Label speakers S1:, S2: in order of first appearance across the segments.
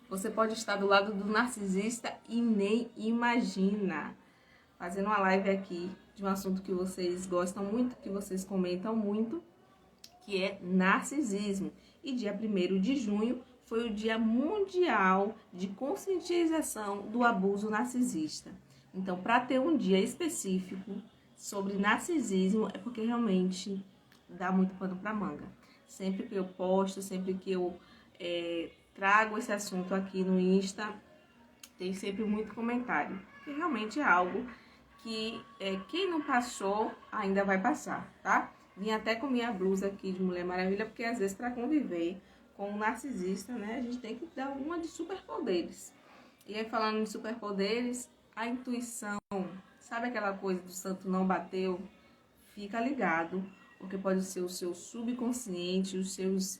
S1: Você pode estar do lado do narcisista e nem imagina. Fazendo uma live aqui de um assunto que vocês gostam muito, que vocês comentam muito, que é narcisismo. E dia 1º de junho foi o Dia Mundial de Conscientização do Abuso Narcisista. Então, para ter um dia específico sobre narcisismo, é porque realmente dá muito pano para manga. Sempre que eu posto, sempre que eu trago esse assunto aqui no Insta, tem sempre muito comentário. Que realmente é algo que quem não passou ainda vai passar, tá? Vim até com minha blusa aqui de Mulher Maravilha, porque às vezes para conviver com um narcisista, né, a gente tem que dar uma de superpoderes. E aí, falando em superpoderes, a intuição, sabe aquela coisa do santo não bateu? Fica ligado, porque pode ser o seu subconsciente, os seus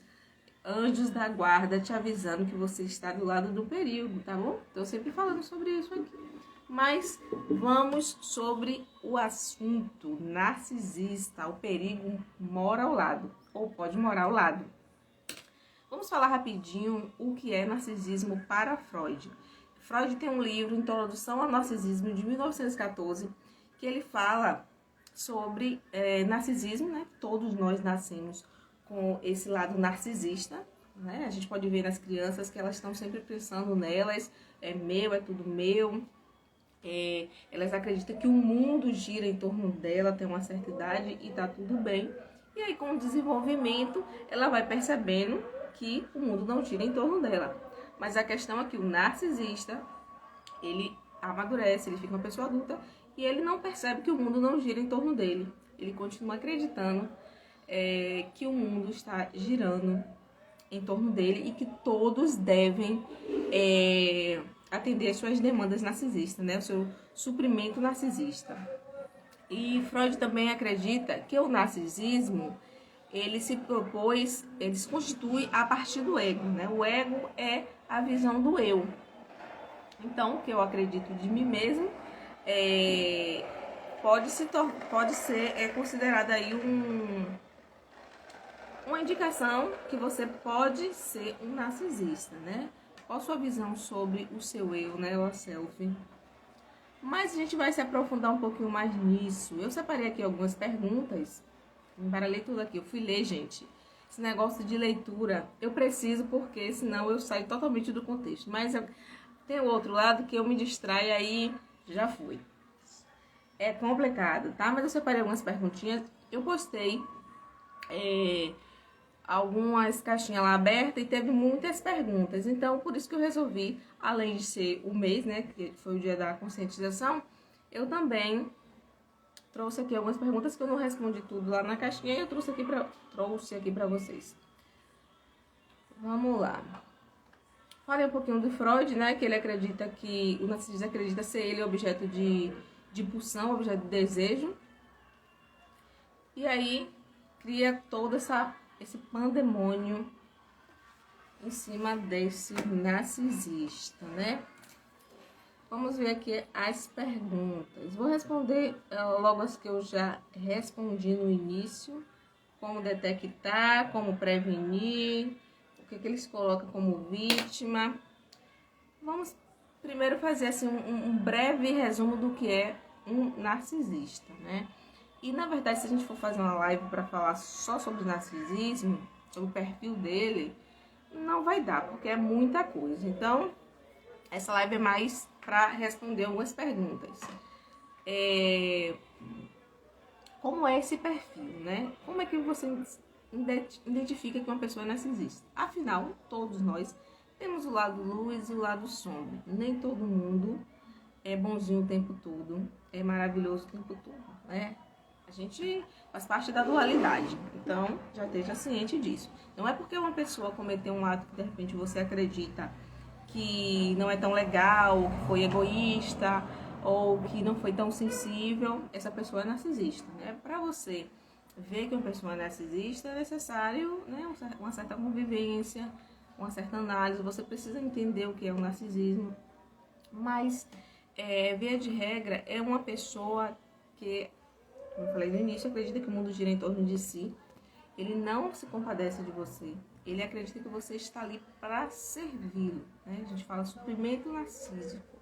S1: anjos da guarda te avisando que você está do lado do perigo, tá bom? Estou sempre falando sobre isso aqui. Mas vamos sobre o assunto narcisista. O perigo mora ao lado, ou pode morar ao lado. Vamos falar rapidinho o que é narcisismo para Freud. Freud tem um livro, Introdução ao Narcisismo, de 1914, que ele fala sobre narcisismo, né? Todos nós nascemos com esse lado narcisista, né? A gente pode ver nas crianças que elas estão sempre pensando nelas, é meu, é tudo meu. Elas acreditam que o mundo gira em torno dela, tem uma certa idade e tá tudo bem. E aí, com o desenvolvimento, ela vai percebendo que o mundo não gira em torno dela. Mas a questão é que o narcisista, ele amadurece, ele fica uma pessoa adulta e ele não percebe que o mundo não gira em torno dele. Ele continua acreditando que o mundo está girando em torno dele e que todos devem atender às suas demandas narcisistas, né? O seu suprimento narcisista. E Freud também acredita que o narcisismo, ele se constitui a partir do ego, né? O ego é a visão do eu. Então, o que eu acredito de mim mesmo pode ser considerado aí uma indicação que você pode ser um narcisista, né? Qual a sua visão sobre o seu eu, né? O self. Mas a gente vai se aprofundar um pouquinho mais nisso. Eu separei aqui algumas perguntas para ler tudo aqui. Eu fui ler, gente. Esse negócio de leitura, eu preciso porque senão eu saio totalmente do contexto. Mas tem o outro lado que eu me distraio aí, já fui. É complicado, tá? Mas eu separei algumas perguntinhas. Eu postei algumas caixinhas lá abertas e teve muitas perguntas. Então, por isso que eu resolvi, além de ser o mês, né, que foi o dia da conscientização, eu também trouxe aqui algumas perguntas que eu não respondi tudo lá na caixinha e eu trouxe aqui pra vocês. Vamos lá. Falei um pouquinho do Freud, né, que ele acredita que o narcisista acredita ser ele objeto de pulsão, objeto de desejo. E aí cria todo esse pandemônio em cima desse narcisista, né? Vamos ver aqui as perguntas. Vou responder logo as que eu já respondi no início. Como detectar, como prevenir, o que eles colocam como vítima. Vamos primeiro fazer assim, um breve resumo do que é um narcisista, né? E, na verdade, se a gente for fazer uma live para falar só sobre narcisismo, sobre o perfil dele, não vai dar, porque é muita coisa. Então, essa live é mais para responder algumas perguntas. Como é esse perfil, né? Como é que você identifica que uma pessoa é narcisista? Afinal, todos nós temos o lado luz e o lado sombra. Nem todo mundo é bonzinho o tempo todo, é maravilhoso o tempo todo, né? A gente faz parte da dualidade, então já esteja ciente disso. Não é porque uma pessoa cometeu um ato que de repente você acredita que não é tão legal, que foi egoísta ou que não foi tão sensível, essa pessoa é narcisista, né? Para você ver que uma pessoa é narcisista é necessário, né, uma certa convivência, uma certa análise. Você precisa entender o que é o narcisismo, mas via de regra é uma pessoa que, como eu falei no início, acredita que o mundo gira em torno de si. Ele não se compadece de você. ele acredita que você está ali para servi-lo, né? A gente fala suprimento narcísico.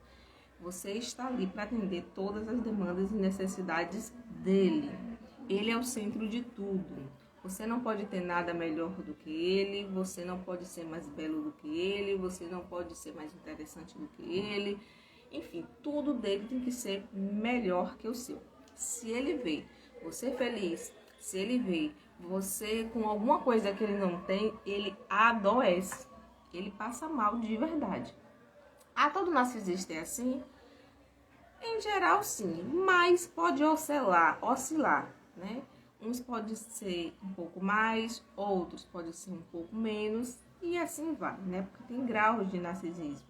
S1: Você está ali para atender todas as demandas e necessidades dele. Ele é o centro de tudo. Você não pode ter nada melhor do que ele, você não pode ser mais belo do que ele, você não pode ser mais interessante do que ele. Enfim, tudo dele tem que ser melhor que o seu. Se ele vê você feliz, se ele vê você com alguma coisa que ele não tem, ele adoece. Ele passa mal de verdade. Ah, todo narcisista é assim? Em geral, sim, mas pode oscilar, né? Uns pode ser um pouco mais, outros pode ser um pouco menos, e assim vai, né? Porque tem graus de narcisismo,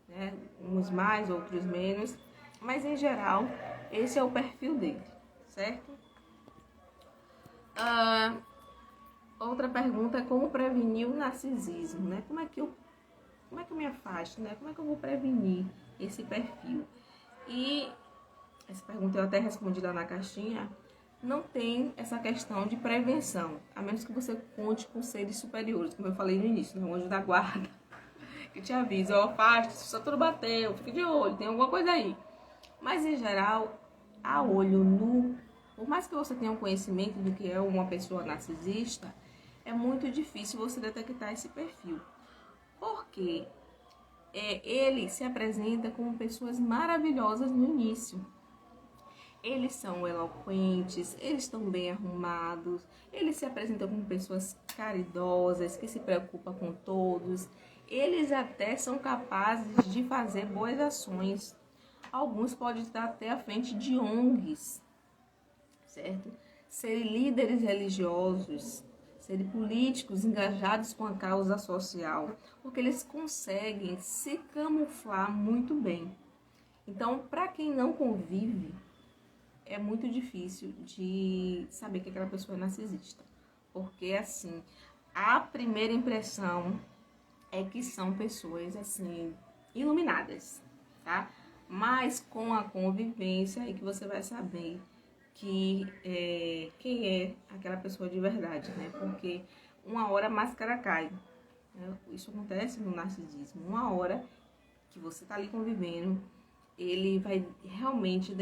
S1: né? Uns mais, outros menos, mas em geral, esse é o perfil dele, certo? Outra pergunta é como prevenir o narcisismo, né? Como é que eu me afasto, né? Como é que eu vou prevenir esse perfil? E essa pergunta eu até respondi lá na caixinha. Não tem essa questão de prevenção, a menos que você conte com seres superiores, como eu falei no início, né? O anjo da guarda, que te avisa, ó, afaste, se só tudo bateu, fique de olho, tem alguma coisa aí. Mas, em geral, a olho nu, por mais que você tenha um conhecimento do que é uma pessoa narcisista, é muito difícil você detectar esse perfil. Porque ele se apresenta como pessoas maravilhosas no início. Eles são eloquentes, eles estão bem arrumados, eles se apresentam como pessoas caridosas, que se preocupam com todos. Eles até são capazes de fazer boas ações. Alguns podem estar até à frente de ONGs, certo? Serem líderes religiosos, serem políticos engajados com a causa social, porque eles conseguem se camuflar muito bem. Então, para quem não convive, é muito difícil de saber que aquela pessoa é narcisista. Porque, assim, a primeira impressão é que são pessoas, assim, iluminadas, tá? Mas com a convivência é que você vai saber que quem é aquela pessoa de verdade, né? Porque uma hora a máscara cai, né? Isso acontece no narcisismo. Uma hora que você tá ali convivendo, ele vai realmente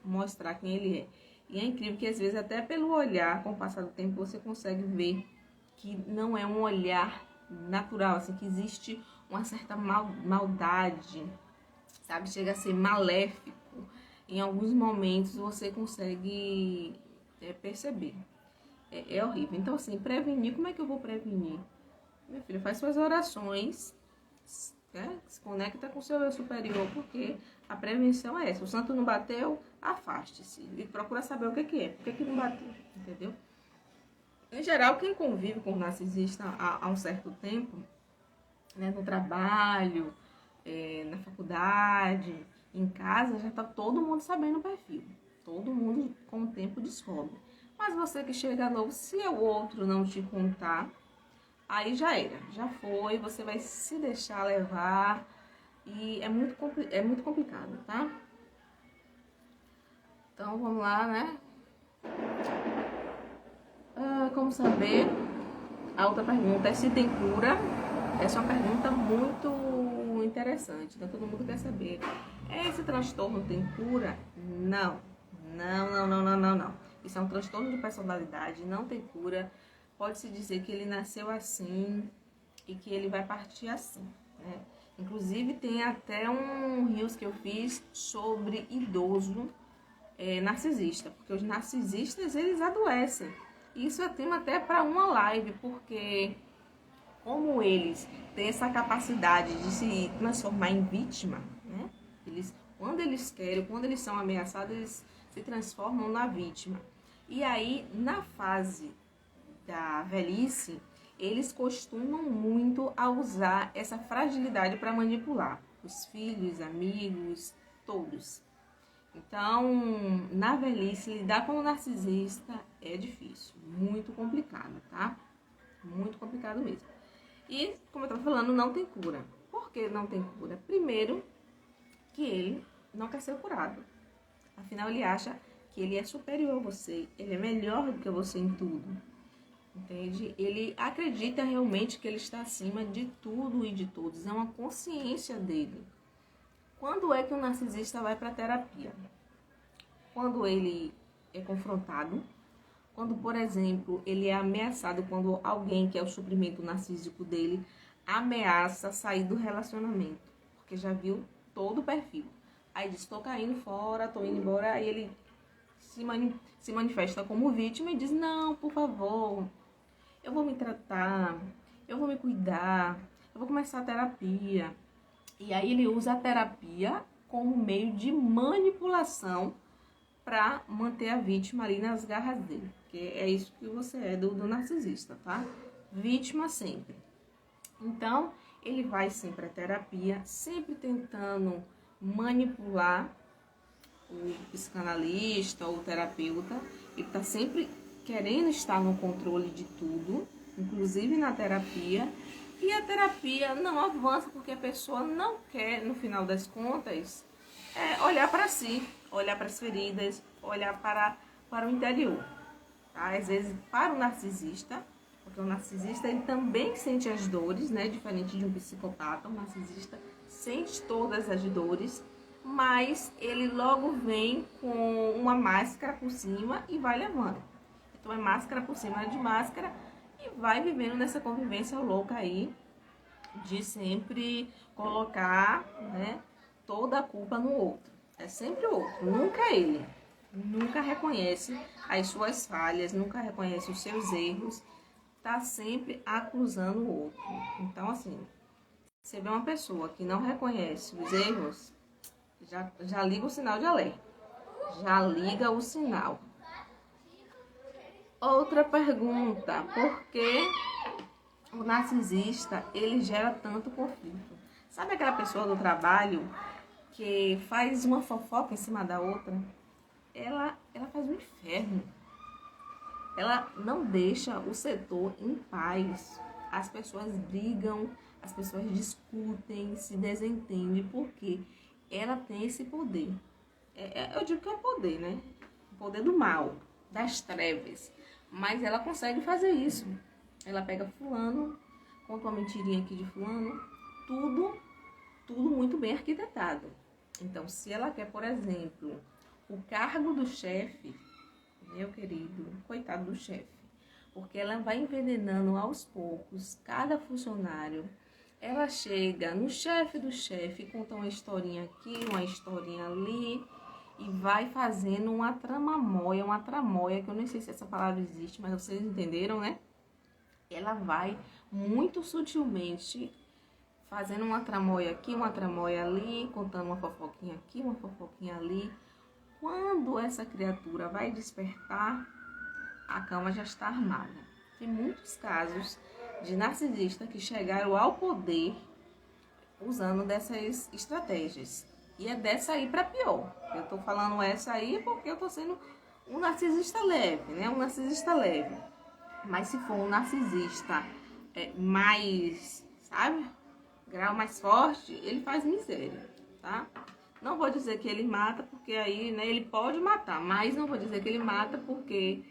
S1: mostrar quem ele é. E é incrível que às vezes até pelo olhar, com o passar do tempo, você consegue ver que não é um olhar natural, assim, que existe uma certa maldade, sabe? Chega a ser maléfico. Em alguns momentos você consegue perceber. É horrível. Então, assim, prevenir, como é que eu vou prevenir? Minha filha, faz suas orações, né? Se conecta com o seu eu superior, porque a prevenção é essa. O santo não bateu, afaste-se. E procura saber o que é. Por que não bateu? Entendeu? Em geral, quem convive com o narcisista há um certo tempo, né, no trabalho, na faculdade, em casa, já tá todo mundo sabendo o perfil. Todo mundo com o tempo descobre. Mas você que chega novo, se o outro não te contar, aí já era, já foi, você vai se deixar levar e é muito complicado, tá? Então vamos lá, né? Como saber? A outra pergunta é se tem cura. Essa é uma pergunta muito interessante, então todo mundo quer saber. Esse transtorno tem cura? Não. Não. Isso é um transtorno de personalidade, não tem cura. Pode-se dizer que ele nasceu assim e que ele vai partir assim, né? Inclusive tem até um reels que eu fiz sobre idoso narcisista, porque os narcisistas, eles adoecem. Isso é tema até para uma live, porque como eles têm essa capacidade de se transformar em vítima, né? Quando eles querem, quando eles são ameaçados, eles se transformam na vítima. E aí, na fase da velhice, eles costumam muito a usar essa fragilidade para manipular os filhos, amigos, todos. Então, na velhice, lidar com o narcisista é difícil, muito complicado, tá? Muito complicado mesmo. E, como eu estava falando, não tem cura. Por que não tem cura? Primeiro, que ele não quer ser curado. Afinal, ele acha que ele é superior a você, ele é melhor do que você em tudo. entende? Ele acredita realmente que ele está acima de tudo e de todos, é uma consciência dele. Quando é que o narcisista vai para a terapia? Quando ele é confrontado, quando, por exemplo, ele é ameaçado, quando alguém que é o suprimento narcísico dele ameaça sair do relacionamento, porque já viu todo o perfil. Aí diz, tô caindo fora, tô indo embora, aí ele se manifesta como vítima e diz, não, por favor, eu vou me tratar, eu vou me cuidar, eu vou começar a terapia. E aí ele usa a terapia como meio de manipulação para manter a vítima ali nas garras dele. Porque é isso que você é do narcisista, tá? Vítima sempre. Então, ele vai sempre à terapia, sempre tentando manipular o psicanalista ou o terapeuta. Ele tá sempre querendo estar no controle de tudo, inclusive na terapia. E a terapia não avança porque a pessoa não quer, no final das contas, olhar para si, olhar para as feridas, olhar para o interior. Tá? Às vezes, para o narcisista, porque o narcisista ele também sente as dores, né? Diferente de um psicopata, o narcisista sente todas as dores, mas ele logo vem com uma máscara por cima e vai levando. Então é máscara por cima de máscara e vai vivendo nessa convivência louca aí de sempre colocar, né, toda a culpa no outro. É sempre o outro, nunca ele. Nunca reconhece as suas falhas, nunca reconhece os seus erros, tá sempre acusando o outro. Então, assim, você vê uma pessoa que não reconhece os erros, já liga o sinal de alerta. Já liga o sinal. Outra pergunta, por que o narcisista, ele gera tanto conflito? Sabe aquela pessoa do trabalho que faz uma fofoca em cima da outra? Ela faz um inferno. Ela não deixa o setor em paz. As pessoas brigam, as pessoas discutem, se desentendem, porque ela tem esse poder. Eu digo que é o poder, né? O poder do mal, das trevas. Mas ela consegue fazer isso. Ela pega fulano, conta uma mentirinha aqui de fulano, tudo muito bem arquitetado. Então, se ela quer, por exemplo, o cargo do chefe, meu querido, coitado do chefe, porque ela vai envenenando aos poucos cada funcionário. Ela chega no chefe do chefe, conta uma historinha aqui, uma historinha ali, e vai fazendo uma tramóia, que eu nem sei se essa palavra existe, mas vocês entenderam, né? Ela vai muito sutilmente fazendo uma tramóia aqui, uma tramóia ali, contando uma fofoquinha aqui, uma fofoquinha ali. Quando essa criatura vai despertar, a cama já está armada. Tem muitos casos de narcisistas que chegaram ao poder usando dessas estratégias. E é dessa aí para pior. Eu tô falando essa aí porque eu tô sendo um narcisista leve, né? Um narcisista leve. Mas se for um narcisista mais, sabe? Grau mais forte, ele faz miséria, tá? Não vou dizer que ele mata, porque aí, né, ele pode matar. Mas não vou dizer que ele mata, porque,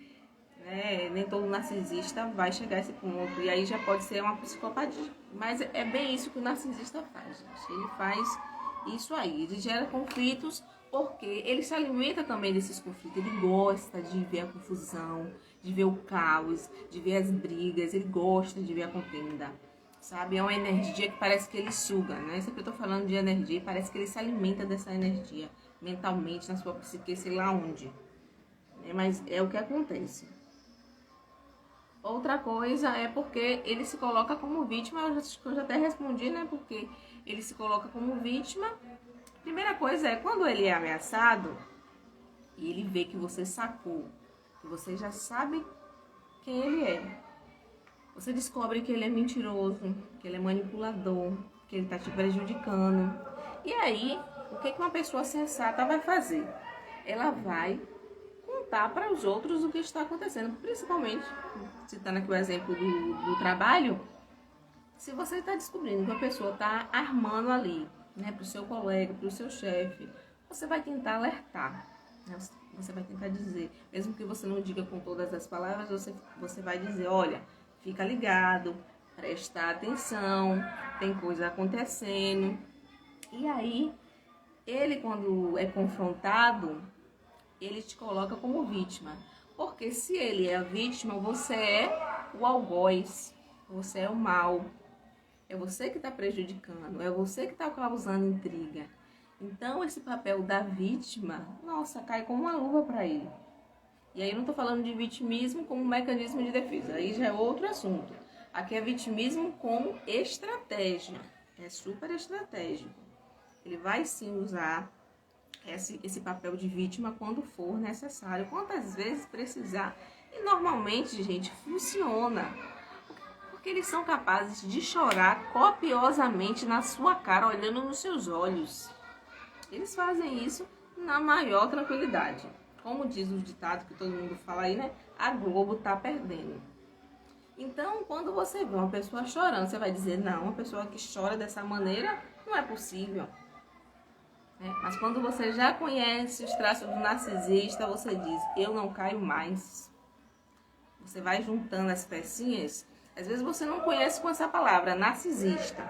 S1: né, nem todo narcisista vai chegar a esse ponto. E aí já pode ser uma psicopatia. Mas é bem isso que o narcisista faz, gente. Ele faz isso aí. Ele gera conflitos porque ele se alimenta também desses conflitos. Ele gosta de ver a confusão, de ver o caos, de ver as brigas. Ele gosta de ver a contenda. Sabe, é uma energia que parece que ele suga, né? Sempre eu tô falando de energia, parece que ele se alimenta dessa energia, mentalmente, na sua psique, sei lá onde. Mas é o que acontece. Outra coisa é porque ele se coloca como vítima, eu já até respondi, né? Porque ele se coloca como vítima. Primeira coisa é, quando ele é ameaçado, e ele vê que você sacou, que você já sabe quem ele é. Você descobre que ele é mentiroso, que ele é manipulador, que ele tá te prejudicando. E aí, o que uma pessoa sensata vai fazer? Ela vai contar para os outros o que está acontecendo. Principalmente, citando aqui o exemplo do trabalho, se você está descobrindo que a pessoa está armando ali, né, para o seu colega, para o seu chefe, você vai tentar alertar. Né? você vai tentar dizer. Mesmo que você não diga com todas as palavras, você vai dizer, olha, fica ligado, presta atenção, tem coisa acontecendo. E aí, ele quando é confrontado, ele te coloca como vítima. Porque se ele é a vítima, você é o algoz, você é o mal. É você que está prejudicando, é você que está causando intriga. Então, esse papel da vítima, nossa, cai como uma luva para ele. E aí eu não estou falando de vitimismo como mecanismo de defesa, aí já é outro assunto. Aqui é vitimismo com estratégia, é super estratégico. Ele vai sim usar esse papel de vítima quando for necessário, quantas vezes precisar. E normalmente, gente, funciona. Porque eles são capazes de chorar copiosamente na sua cara, olhando nos seus olhos. Eles fazem isso na maior tranquilidade. Como diz o ditado que todo mundo fala aí, né? A Globo tá perdendo. Então, quando você vê uma pessoa chorando, você vai dizer, não, uma pessoa que chora dessa maneira não é possível. Mas quando você já conhece os traços do narcisista, você diz, eu não caio mais. Você vai juntando as pecinhas. Às vezes você não conhece com essa palavra, narcisista,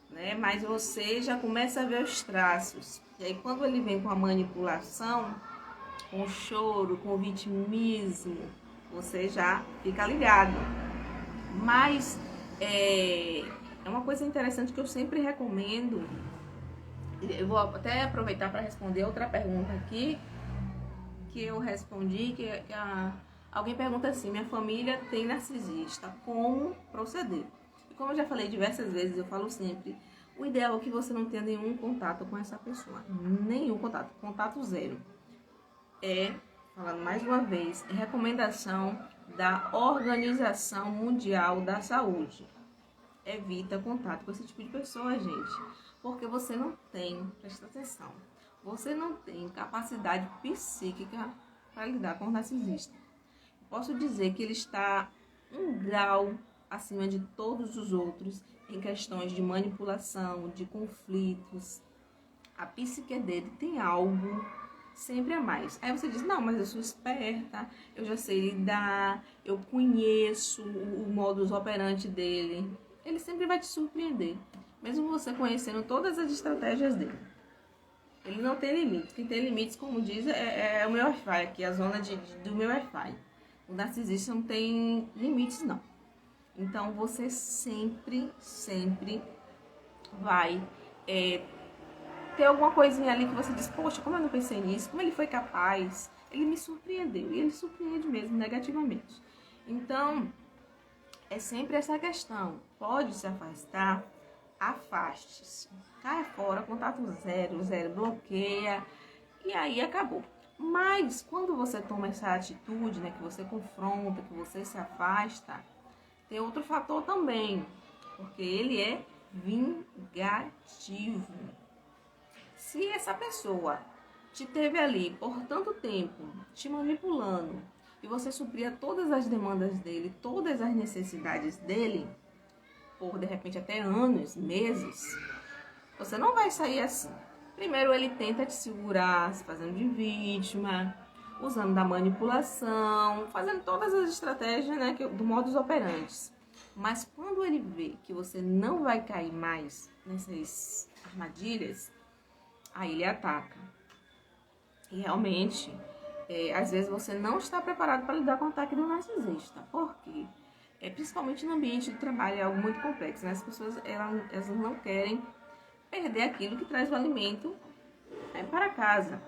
S1: né? Mas você já começa a ver os traços. E aí quando ele vem com a manipulação, com o choro, com o vitimismo, você já fica ligado. Mas é uma coisa interessante que eu sempre recomendo. Eu vou até aproveitar para responder outra pergunta aqui que eu respondi, alguém pergunta assim, minha família tem narcisista, como proceder? E como eu já falei diversas vezes, eu falo sempre, o ideal é que você não tenha nenhum contato com essa pessoa, nenhum contato zero. Falando mais uma vez, recomendação da Organização Mundial da Saúde. Evita contato com esse tipo de pessoa, gente, porque você não tem, presta atenção, você não tem capacidade psíquica para lidar com o narcisista. Posso dizer que ele está um grau acima de todos os outros em questões de manipulação, de conflitos. A psique dele tem algo sempre a mais. Aí você diz, não, mas eu sou esperta, eu já sei lidar, eu conheço o modus operandi dele. Ele sempre vai te surpreender, mesmo você conhecendo todas as estratégias dele. Ele não tem limites. Quem tem limites, como diz, é o meu Wi-Fi aqui, a zona do meu Wi-Fi. O narcisista não tem limites, não. Então, você sempre vai ter alguma coisinha ali que você diz, poxa, como eu não pensei nisso? Como ele foi capaz? Ele me surpreendeu. E ele surpreende mesmo, negativamente. Então, é sempre essa questão. Pode se afastar? Afaste-se. Cai fora, contato zero, bloqueia. E aí acabou. Mas quando você toma essa atitude, né, que você confronta, que você se afasta, tem outro fator também, porque ele é vingativo. Se essa pessoa te teve ali por tanto tempo, te manipulando, e você supria todas as demandas dele, todas as necessidades dele, por de repente até anos, meses, você não vai sair assim. Primeiro ele tenta te segurar, se fazendo de vítima, usando da manipulação, fazendo todas as estratégias, né, do modus operandi. Mas quando ele vê que você não vai cair mais nessas armadilhas, aí ele ataca. E realmente, às vezes você não está preparado para lidar com o ataque do narcisista. Por quê? Principalmente no ambiente de trabalho, é algo muito complexo, né? As pessoas elas não querem perder aquilo que traz o alimento para casa.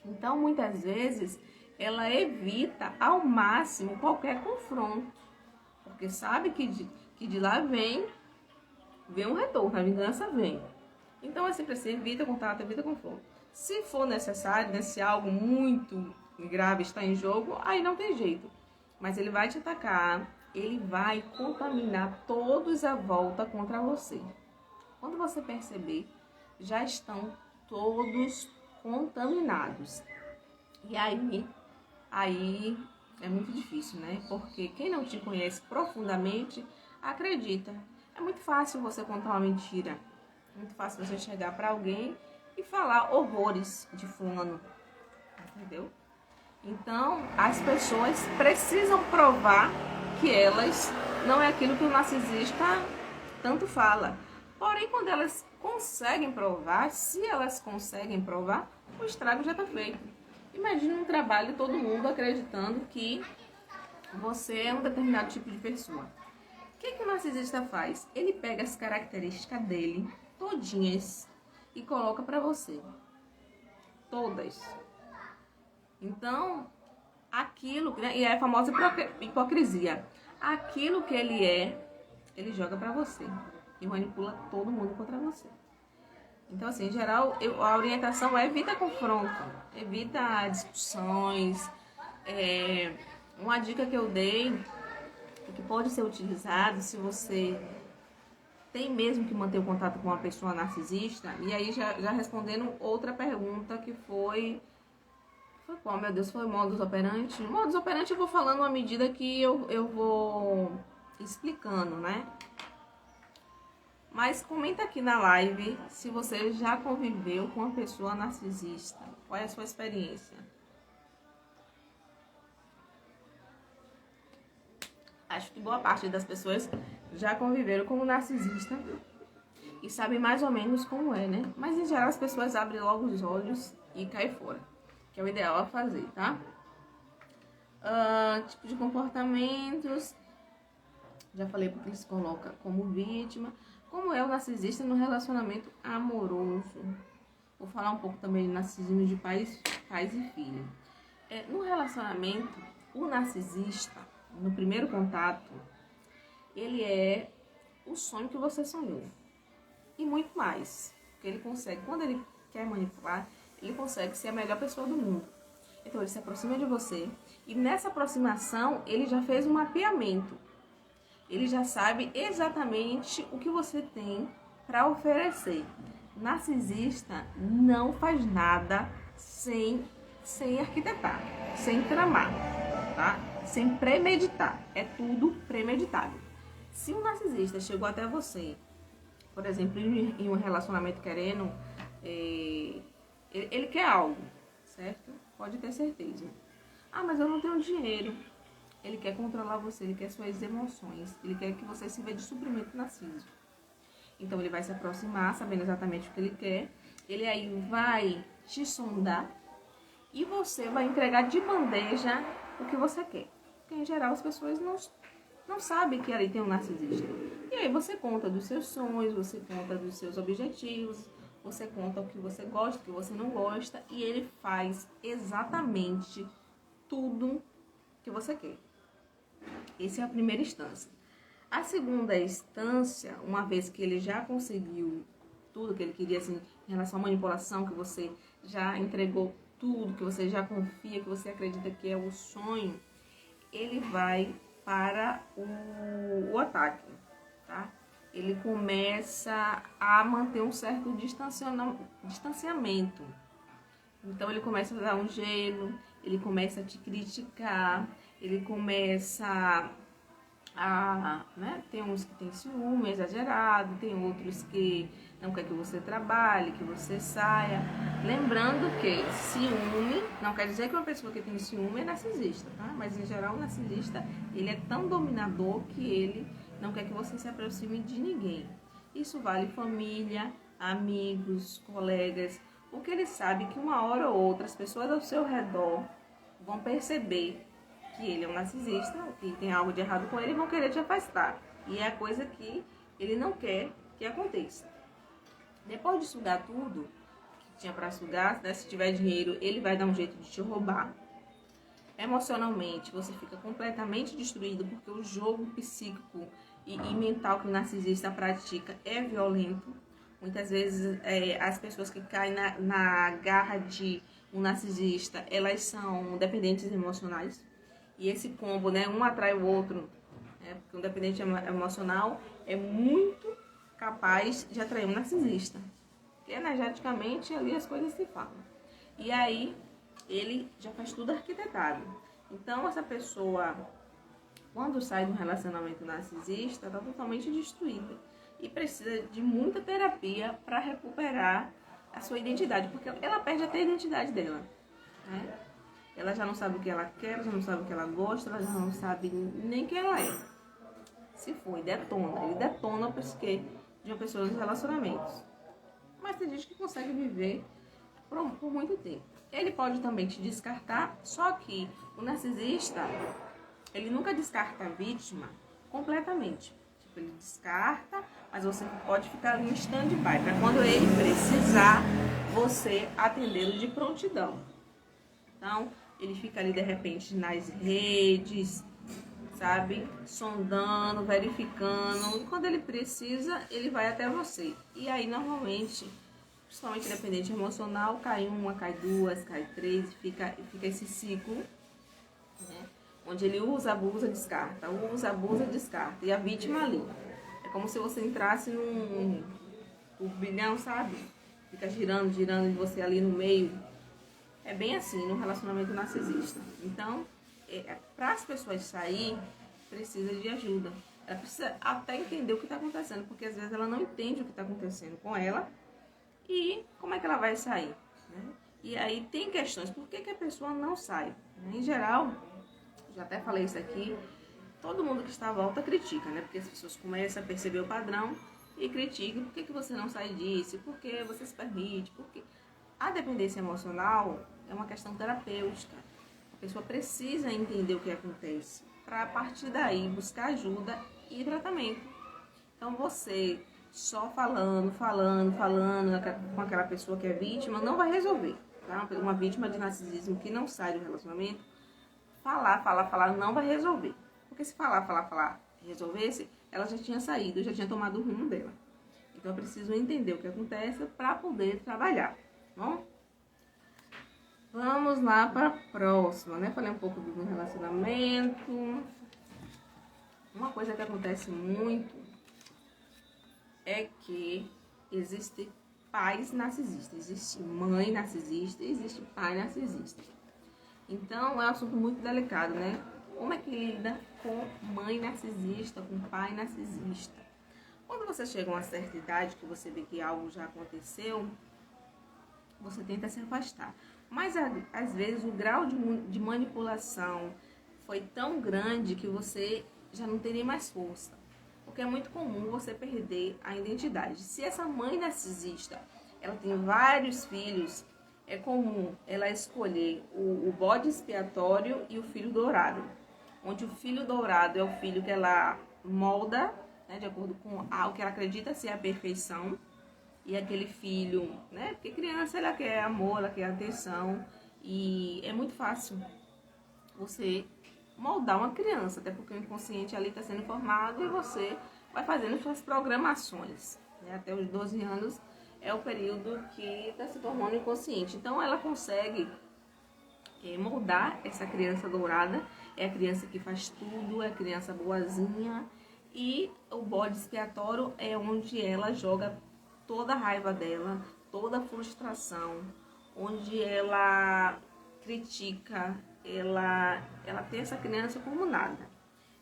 S1: Então, muitas vezes, ela evita ao máximo qualquer confronto, porque sabe que de lá vem um retorno, a vingança vem. Então, é sempre assim, evita contato, evita confronto. Se for necessário, né, se algo muito grave está em jogo, aí não tem jeito. Mas ele vai te atacar, ele vai contaminar todos à volta contra você. Quando você perceber, já estão todos contaminados. E aí é muito difícil, né? Porque quem não te conhece profundamente, acredita. É muito fácil você contar uma mentira. É muito fácil você chegar para alguém e falar horrores de fulano. entendeu? Então, as pessoas precisam provar que elas não é aquilo que o narcisista tanto fala. Porém, quando elas conseguem provar, se elas conseguem provar, o estrago já está feito. Imagina um trabalho, todo mundo acreditando que você é um determinado tipo de pessoa. O que o narcisista faz? Ele pega as características dele, todinhas, e coloca para você. Todas. Então, aquilo, né, e é a famosa hipocrisia. Aquilo que ele é, ele joga para você. E manipula todo mundo contra você. Então, assim, em geral, a orientação é evita confronto, evita discussões. Uma dica que eu dei, que pode ser utilizado se você tem mesmo que manter o contato com uma pessoa narcisista. E aí, já respondendo outra pergunta que foi qual, meu Deus, foi modus operandi? Modus operandi eu vou falando à medida que eu vou explicando, né? Mas comenta aqui na live se você já conviveu com uma pessoa narcisista. Qual é a sua experiência? Acho que boa parte das pessoas já conviveram com um narcisista e sabem mais ou menos como é, né? Mas em geral as pessoas abrem logo os olhos e caem fora, que é o ideal a fazer, tá? Tipo de comportamentos, já falei porque ele se coloca como vítima. Como é o narcisista no relacionamento amoroso? Vou falar um pouco também de narcisismo de pais e filhos. No relacionamento, o narcisista, no primeiro contato, ele é o sonho que você sonhou. E muito mais. Porque ele consegue, quando ele quer manipular, ele consegue ser a melhor pessoa do mundo. Então ele se aproxima de você e nessa aproximação ele já fez um mapeamento. Ele já sabe exatamente o que você tem para oferecer. Narcisista não faz nada sem arquitetar, sem tramar, tá? Sem premeditar. É tudo premeditado. Se um narcisista chegou até você, por exemplo, em um relacionamento querendo, ele quer algo, certo? Pode ter certeza. Ah, mas eu não tenho dinheiro. Ele quer controlar você, ele quer suas emoções, ele quer que você sirva de suprimento narcísico. Então ele vai se aproximar, sabendo exatamente o que ele quer, ele aí vai te sondar e você vai entregar de bandeja o que você quer. Porque em geral as pessoas não sabem que ali tem um narcisista. E aí você conta dos seus sonhos, você conta dos seus objetivos, você conta o que você gosta, o que você não gosta, e ele faz exatamente tudo que você quer. Essa é a primeira instância. A segunda instância, uma vez que ele já conseguiu tudo que ele queria, assim, em relação à manipulação, que você já entregou tudo, que você já confia, que você acredita que é o sonho, ele vai para o ataque, tá? Ele começa a manter um certo distanciamento. Então ele começa a dar um gelo, ele começa a te criticar, ele começa né? Tem uns que tem ciúme exagerado, tem outros que não quer que você trabalhe, que você saia. Lembrando que ciúme não quer dizer que uma pessoa que tem ciúme é narcisista, tá? Mas em geral o narcisista, ele é tão dominador que ele não quer que você se aproxime de ninguém. Isso vale família, amigos, colegas, porque ele sabe que uma hora ou outra as pessoas ao seu redor vão perceber que ele é um narcisista, que tem algo de errado com ele, e vão querer te afastar. E é a coisa que ele não quer que aconteça. Depois de sugar tudo que tinha para sugar, né, se tiver dinheiro, ele vai dar um jeito de te roubar. Emocionalmente, você fica completamente destruído, porque o jogo psíquico e mental que o narcisista pratica é violento. Muitas vezes as pessoas que caem na garra de um narcisista, elas são dependentes emocionais. E esse combo, né, um atrai o outro, né, porque um dependente emocional é muito capaz de atrair um narcisista. Porque energeticamente ali as coisas se falam. E aí ele já faz tudo arquitetado. Então essa pessoa, quando sai de um relacionamento narcisista, está totalmente destruída. E precisa de muita terapia para recuperar a sua identidade, porque ela perde até a identidade dela. né? Ela já não sabe o que ela quer, ela já não sabe o que ela gosta, ela já não sabe nem quem ela é. Se for, ele detona o psique de uma pessoa nos relacionamentos. Mas tem gente que consegue viver por muito tempo. Ele pode também te descartar, só que o narcisista, ele nunca descarta a vítima completamente. Tipo, ele descarta, mas você pode ficar em stand-by, para quando ele precisar, você atendê-lo de prontidão. Então, ele fica ali de repente nas redes, sabe? Sondando, verificando. E quando ele precisa, ele vai até você. E aí, normalmente, principalmente dependente emocional, cai uma, cai duas, cai três, e fica esse ciclo, né? Onde ele usa, abusa, descarta, usa, abusa, descarta. E a vítima ali. É como se você entrasse num turbilhão, sabe? Fica girando, girando e você ali no meio. É bem assim, no relacionamento narcisista. Então, para as pessoas sair, precisa de ajuda. Ela precisa até entender o que está acontecendo, porque às vezes ela não entende o que está acontecendo com ela e como é que ela vai sair, né? E aí tem questões, por que a pessoa não sai? Em geral, já até falei isso aqui, todo mundo que está à volta critica, né? Porque as pessoas começam a perceber o padrão e criticam, por que você não sai disso? Por que você se permite? Porque a dependência emocional é uma questão terapêutica. A pessoa precisa entender o que acontece para a partir daí buscar ajuda e tratamento. Então você só falando com aquela pessoa que é vítima não vai resolver, tá? Uma vítima de narcisismo que não sai do relacionamento, falar não vai resolver. Porque se falar, resolvesse, ela já tinha saído, já tinha tomado o rumo dela. Então eu preciso entender o que acontece para poder trabalhar, tá bom? Vamos lá para a próxima, né? Falei um pouco do relacionamento. Uma coisa que acontece muito é que existe pais narcisistas, existe mãe narcisista, existe pai narcisista. Então é um assunto muito delicado, né? Como é que lida com mãe narcisista, com pai narcisista? Quando você chega a uma certa idade, que você vê que algo já aconteceu, você tenta se afastar. Mas às vezes o grau de manipulação foi tão grande que você já não tem nem mais força. Porque é muito comum você perder a identidade. Se essa mãe narcisista, ela tem vários filhos, é comum ela escolher o bode expiatório e o filho dourado. Onde o filho dourado é o filho que ela molda, né, de acordo com o que ela acredita ser a perfeição. E aquele filho, né? Porque criança, ela quer amor, ela quer atenção. E é muito fácil você moldar uma criança, até porque o inconsciente ali está sendo formado e você vai fazendo suas programações, né? Até os 12 anos é o período que está se formando o inconsciente. Então ela consegue moldar essa criança dourada, é a criança que faz tudo, é a criança boazinha. E o bode expiatório é onde ela joga toda a raiva dela, toda a frustração, onde ela critica, ela tem essa criança como nada.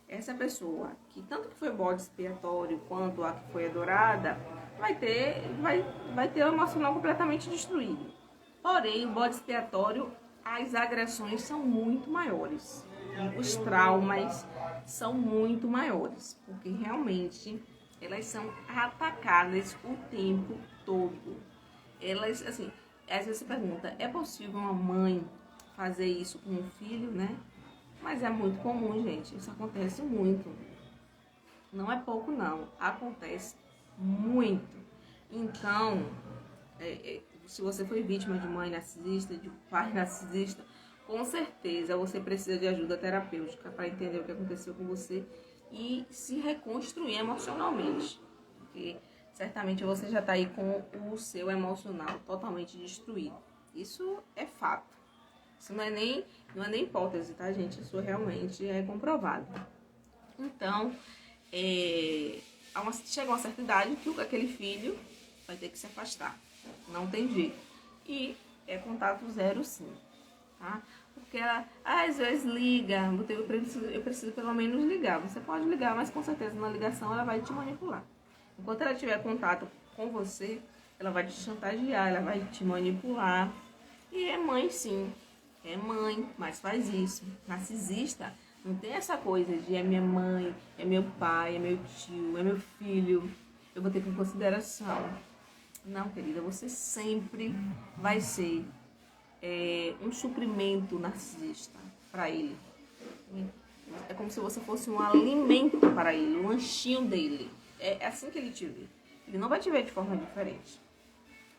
S1: Essa pessoa, que tanto que foi bode expiatório quanto a que foi adorada, vai ter o emocional completamente destruído. Porém, o bode expiatório, as agressões são muito maiores. Os traumas são muito maiores, porque realmente elas são atacadas o tempo todo. Elas, assim, às vezes você pergunta, é possível uma mãe fazer isso com um filho, né? Mas é muito comum, gente. Isso acontece muito. Não é pouco, não. Acontece muito. Então, se você foi vítima de mãe narcisista, de pai narcisista, com certeza você precisa de ajuda terapêutica para entender o que aconteceu com você e se reconstruir emocionalmente, porque certamente você já está aí com o seu emocional totalmente destruído. Isso é fato. Isso não é nem hipótese, tá, gente? Isso realmente é comprovado. Então, chega uma certa idade que aquele filho vai ter que se afastar. Não tem jeito. E é contato zero, sim, tá? Porque ela, às vezes, liga, eu preciso pelo menos ligar. Você pode ligar, mas com certeza na ligação ela vai te manipular. Enquanto ela tiver contato com você, ela vai te chantagear, ela vai te manipular. E é mãe, sim. É mãe, mas faz isso. Narcisista não tem essa coisa de é minha mãe, é meu pai, é meu tio, é meu filho. Eu vou ter com consideração. Não, querida, você sempre vai ser um suprimento narcisista para ele. É como se você fosse um alimento para ele, um lanchinho dele. É assim que ele te vê. Ele não vai te ver de forma diferente.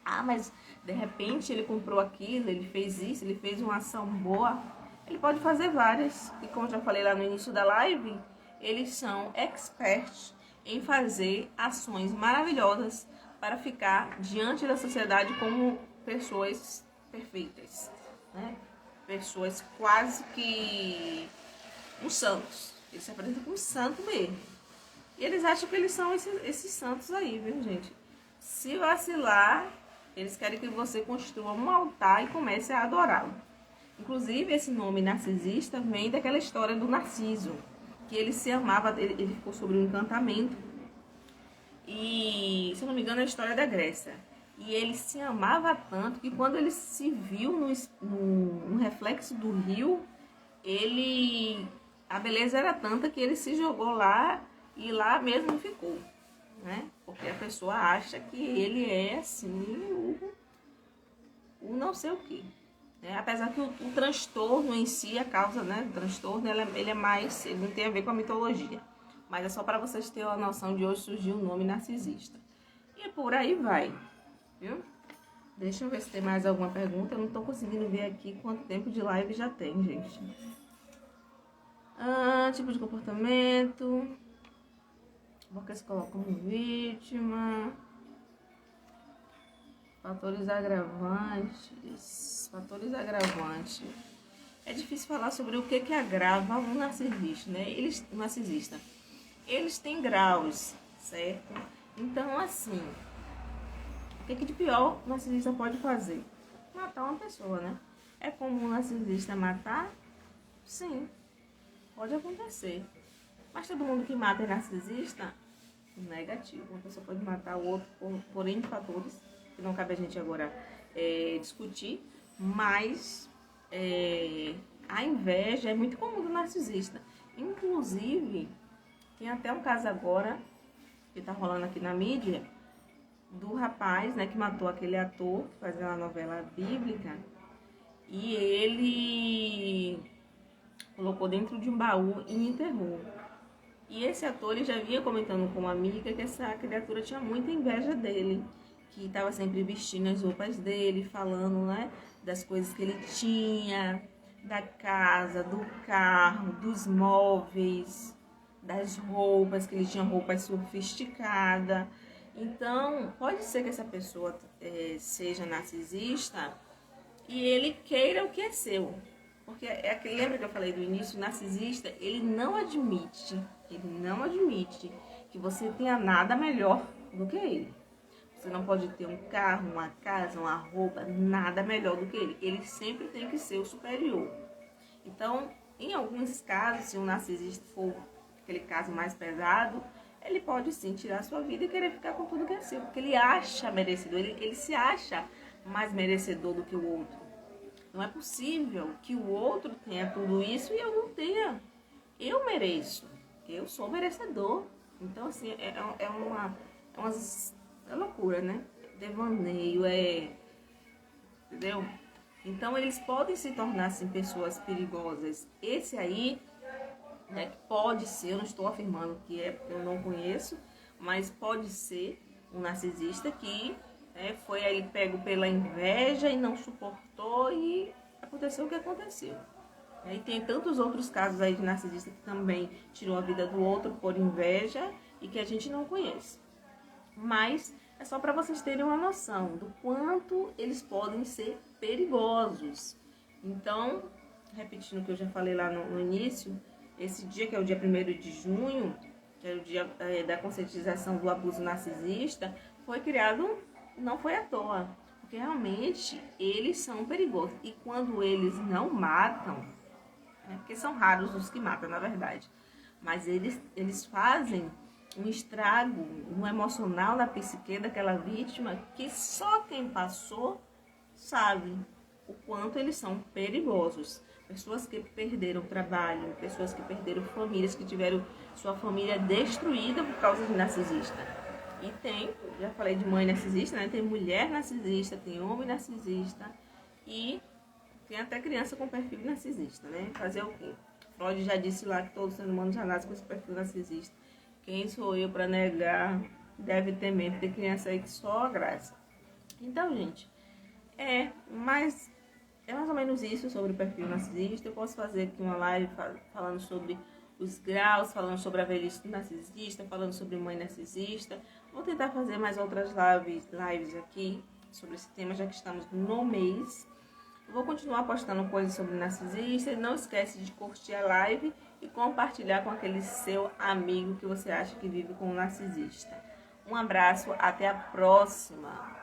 S1: Ah, mas de repente ele comprou aquilo, ele fez isso, ele fez uma ação boa. Ele pode fazer várias. E como eu já falei lá no início da live, eles são experts em fazer ações maravilhosas para ficar diante da sociedade como pessoas perfeitas, né? Pessoas quase que uns santos. Eles se apresentam como santo mesmo. E eles acham que eles são esses santos aí, viu, gente? Se vacilar, eles querem que você construa um altar e comece a adorá-lo. Inclusive, esse nome narcisista vem daquela história do Narciso, que ele se amava, ele ficou sobre um encantamento. E, se eu não me engano, é a história da Grécia. E ele se amava tanto que quando ele se viu no reflexo do rio, a beleza era tanta que ele se jogou lá e lá mesmo ficou, né? Porque a pessoa acha que ele é assim, o não sei o que. Né? Apesar que o transtorno em si, a causa, né, do transtorno, ele é mais, ele não tem a ver com a mitologia. Mas é só para vocês terem uma noção de hoje surgiu o nome narcisista. E por aí vai, viu? Deixa eu ver se tem mais alguma pergunta. Eu não tô conseguindo ver aqui quanto tempo de live já tem, gente. Tipo de comportamento. Porque se coloca como vítima. Fatores agravantes. Fatores agravantes. É difícil falar sobre o que agrava um narcisista, né? Eles têm graus, certo? Então, assim, o que de pior o narcisista pode fazer? Matar uma pessoa, né? É comum um narcisista matar? Sim, pode acontecer. Mas todo mundo que mata é narcisista? Negativo. Uma pessoa pode matar o outro por N fatores, que não cabe a gente agora discutir, mas a inveja é muito comum do narcisista. Inclusive, tem até um caso agora, que tá rolando aqui na mídia, do rapaz, né, que matou aquele ator, que fazia uma novela bíblica, e ele colocou dentro de um baú e enterrou. E esse ator, ele já vinha comentando com uma amiga que essa criatura tinha muita inveja dele, que estava sempre vestindo as roupas dele, falando, né, das coisas que ele tinha, da casa, do carro, dos móveis, das roupas, que ele tinha roupas sofisticadas. Então, pode ser que essa pessoa seja narcisista e ele queira o que é seu. Porque lembra que eu falei do início, o narcisista, ele não admite que você tenha nada melhor do que ele. Você não pode ter um carro, uma casa, uma roupa, nada melhor do que ele. Ele sempre tem que ser o superior. Então, em alguns casos, se um narcisista for aquele caso mais pesado, ele pode sim tirar a sua vida e querer ficar com tudo que é seu. Porque ele acha merecedor, ele se acha mais merecedor do que o outro. Não é possível que o outro tenha tudo isso e eu não tenha. Eu mereço. Eu sou merecedor. Então, assim, é uma loucura, né? Devaneio, entendeu? Então, eles podem se tornar, assim, pessoas perigosas. Esse aí, né, que pode ser, eu não estou afirmando que é, porque eu não conheço, mas pode ser um narcisista que foi aí pego pela inveja e não suportou e aconteceu o que aconteceu. E tem tantos outros casos aí de narcisista que também tirou a vida do outro por inveja e que a gente não conhece. Mas é só para vocês terem uma noção do quanto eles podem ser perigosos. Então, repetindo o que eu já falei lá no início, esse dia que é o dia 1º de junho, que é o dia da conscientização do abuso narcisista, foi criado, não foi à toa, porque realmente eles são perigosos. E quando eles não matam, porque são raros os que matam, na verdade, mas eles fazem um estrago no emocional, na psique daquela vítima, que só quem passou sabe. o quanto eles são perigosos. Pessoas que perderam trabalho, pessoas que perderam famílias, que tiveram sua família destruída por causa de narcisista. E tem, já falei de mãe narcisista, né? Tem mulher narcisista, tem homem narcisista e tem até criança com perfil narcisista, né? Fazer o quê? Freud já disse lá que todo ser humano já nasce com esse perfil narcisista. Quem sou eu para negar? Deve ter medo de criança aí que só a graça. Então, gente, mas é mais ou menos isso sobre o perfil narcisista. Eu posso fazer aqui uma live falando sobre os graus, falando sobre a velhice narcisista, falando sobre mãe narcisista. Vou tentar fazer mais outras lives aqui sobre esse tema, já que estamos no mês. Eu vou continuar postando coisas sobre narcisista. Não esquece de curtir a live e compartilhar com aquele seu amigo que você acha que vive com um narcisista. Um abraço, até a próxima!